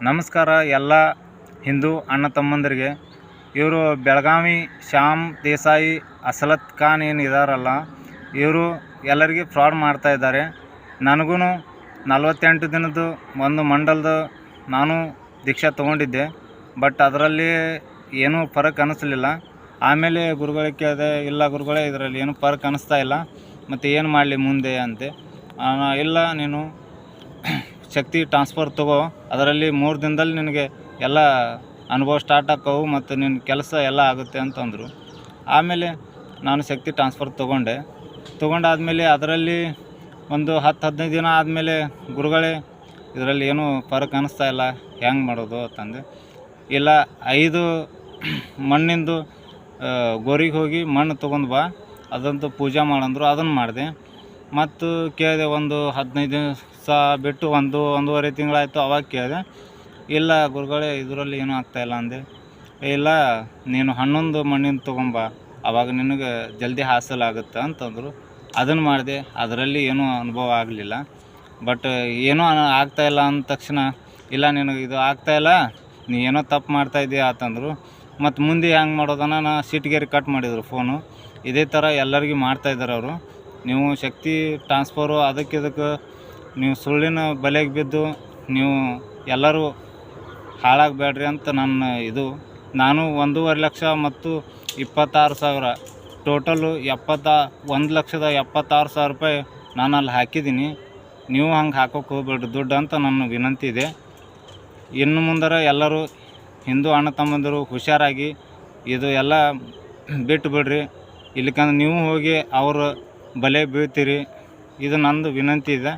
ನಮಸ್ಕಾರ ಎಲ್ಲ ಹಿಂದೂ ಅಣ್ಣ ತಮ್ಮಂದಿರಿಗೆ. ಇವರು ಬೆಳಗಾವಿ ಶ್ಯಾಮ್ ದೇಸಾಯಿ ಅಸಲತ್ ಖಾನ್ ಏನು ಇದಾರಲ್ಲ, ಇವರು ಎಲ್ಲರಿಗೆ ಫ್ರಾಡ್ ಮಾಡ್ತಾ ಇದ್ದಾರೆ. ನನಗೂ 48 ದಿನದ್ದು ಒಂದು ಮಂಡಲದ ನಾನು ದೀಕ್ಷಾ ತೊಗೊಂಡಿದ್ದೆ. ಬಟ್ ಅದರಲ್ಲಿ ಏನೂ ಫರಕ್ ಅನ್ನಿಸ್ಲಿಲ್ಲ. ಆಮೇಲೆ ಗುರುಗಳಿಗೆ ಕೇಳಿದೆ, ಇಲ್ಲ ಗುರುಗಳೇ ಇದರಲ್ಲಿ ಏನೂ ಫರಕ್ ಅನ್ನಿಸ್ತಾ ಇಲ್ಲ, ಮತ್ತು ಏನು ಮಾಡಲಿ ಮುಂದೆ ಅಂತೆ. ಇಲ್ಲ, ನೀನು ಶಕ್ತಿ ಟ್ರಾನ್ಸ್ಫರ್ ತಗೋ, ಅದರಲ್ಲಿ 3 ದಿನದಲ್ಲಿ ನಿನಗೆ ಎಲ್ಲ ಅನುಭವ ಸ್ಟಾರ್ಟ್ ಆಕ್ಕವು ಮತ್ತು ನಿನ್ನ ಕೆಲಸ ಎಲ್ಲ ಆಗುತ್ತೆ ಅಂತಂದರು. ಆಮೇಲೆ ನಾನು ಶಕ್ತಿ ಟ್ರಾನ್ಸ್ಫರ್ ತೊಗೊಂಡಾದ್ಮೇಲೆ ಅದರಲ್ಲಿ ಒಂದು 10-15 ದಿನ ಆದಮೇಲೆ ಗುರುಗಳೇ ಇದರಲ್ಲಿ ಏನೂ ಫರಕ್ ಅನ್ನಿಸ್ತಾ ಇಲ್ಲ, ಹೆಂಗೆ ಮಾಡೋದು ಅಂತಂದೆ. ಇಲ್ಲ, 5 ಮಣ್ಣಿಂದು ಗೋರಿಗೆ ಹೋಗಿ ಮಣ್ಣು ತೊಗೊಂಡು ಬಾ, ಅದಂತೂ ಪೂಜೆ ಮಾಡಂದರು. ಅದನ್ನು ಮಾಡಿದೆ. ಮತ್ತು ಕೇಳಿದೆ, ಒಂದು 15 ದಿವಸ ಬಿಟ್ಟು 1-1.5 ತಿಂಗಳಾಯಿತು. ಅವಾಗ ಕೇಳಿದೆ, ಇಲ್ಲ ಗುರುಗಳೇ ಇದರಲ್ಲಿ ಏನೂ ಆಗ್ತಾಯಿಲ್ಲ ಅಂದೆ. ಇಲ್ಲ, ನೀನು 11 ಮಣ್ಣಿನ ತೊಗೊಂಬ, ಆವಾಗ ನಿನಗೆ ಜಲ್ದಿ ಹಾಸಲಾಗುತ್ತೆ ಅಂತಂದರು. ಅದನ್ನು ಮಾಡಿದೆ. ಅದರಲ್ಲಿ ಏನೂ ಅನುಭವ ಆಗಲಿಲ್ಲ. ಬಟ್ ಏನೂ ಆಗ್ತಾಯಿಲ್ಲ ಅಂದ ತಕ್ಷಣ, ಇಲ್ಲ ನಿನಗೆ ಇದು ಆಗ್ತಾಯಿಲ್ಲ, ನೀ ಏನೋ ತಪ್ಪು ಮಾಡ್ತಾಯಿದ್ದೀಯ ಅಂತಂದರು. ಮತ್ತು ಮುಂದೆ ಹೆಂಗೆ ಮಾಡೋದನ್ನ ಸಿಟಿಗೇರಿ ಕಟ್ ಮಾಡಿದರು ಫೋನು. ಇದೇ ಥರ ಎಲ್ಲರಿಗೂ ಮಾಡ್ತಾಯಿದ್ದಾರೆ ಅವರು. ನೀವು ಶಕ್ತಿ ಟ್ರಾನ್ಸ್ಫರು ಅದಕ್ಕೆ ನೀವು ಸುಳ್ಳಿನ ಬಲೆಗೆ ಬಿದ್ದು ನೀವು ಎಲ್ಲರೂ ಹಾಳಾಗಬೇಡ್ರಿ ಅಂತ ನನ್ನ ಇದು. ನಾನು 1.5 ಲಕ್ಷ ಮತ್ತು 26,000 ಟೋಟಲು 1,76,000 ರೂಪಾಯಿ ನಾನು ಅಲ್ಲಿ ಹಾಕಿದ್ದೀನಿ. ನೀವು ಹಂಗೆ ಹಾಕೋಕೆ ಹೋಗ್ಬೇಡ್ರಿ ದುಡ್ಡು ಅಂತ ನನ್ನ ವಿನಂತಿ ಇದೆ. ಇನ್ನು ಮುಂದರ ಎಲ್ಲರೂ ಹಿಂದೂ ಅಣ್ಣ ತಮ್ಮಂದಿರು ಹುಷಾರಾಗಿ ಇದು ಎಲ್ಲ ಬಿಟ್ಟು ಬಿಡ್ರಿ, ಇಲ್ಲಿಕಂದ್ರೆ ನೀವು ಹೋಗಿ ಅವ್ರ ಬಲೆ ಬೀಳ್ತೀರಿ. ಇದು ನಂದು ವಿನಂತಿ ಇದೆ.